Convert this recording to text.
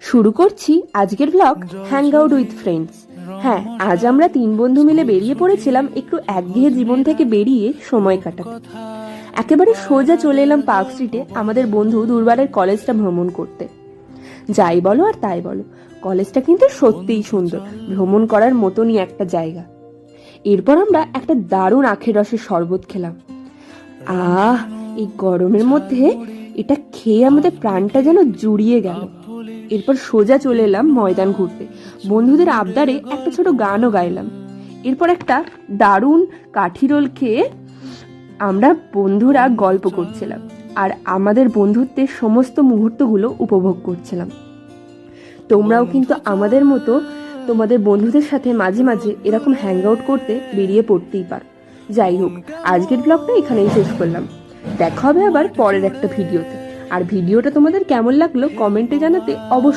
শুরু করছি আজকের blog hang out with friends. হ্যাঁ, আজ আমরা 3 বন্ধু মিলে বেরিয়ে পড়েছিলাম একটু একঘেয়ে জীবন থেকে বেরিয়ে সময় কাটাতে। একেবারে সোজা চলে এলাম পার্ক স্ট্রিটে আমাদের বন্ধু দুর্বারের কলেজটা ভ্রমণ করতে। যাই বলো আর তাই বলো, কলেজটা কিন্তু সত্যিই সুন্দর, ভ্রমণ করার মতনই একটা জায়গা। এরপর আমরা একটা দারুণ আখের রসের শরবত খেলাম। এই গরমের মধ্যে এটা খেয়ে আমাদের প্রাণটা যেন জুড়িয়ে গেল। এরপর সোজা চলে এলাম ময়দান ঘুরতে, বন্ধুদের আবদারে একটা ছোট গানও গাইলাম। এরপর একটা দারুণ কাঠি রোল খেয়ে আমরা বন্ধুরা গল্প করছিলাম আর আমাদের বন্ধুত্বের সমস্ত মুহূর্তগুলো উপভোগ করছিলাম। তোমরাও কিন্তু আমাদের মতো তোমাদের বন্ধুদের সাথে মাঝে মাঝে এরকম হ্যাং আউট করতে বেরিয়ে পড়তেই পারো। যাই হোক, আজকের ব্লগটা এখানেই শেষ করলাম। দেখা হবে আবার পরের একটা ভিডিওতে। আর ভিডিওটা তোমাদের কেমন লাগলো কমেন্টে জানাতে অবশ্যই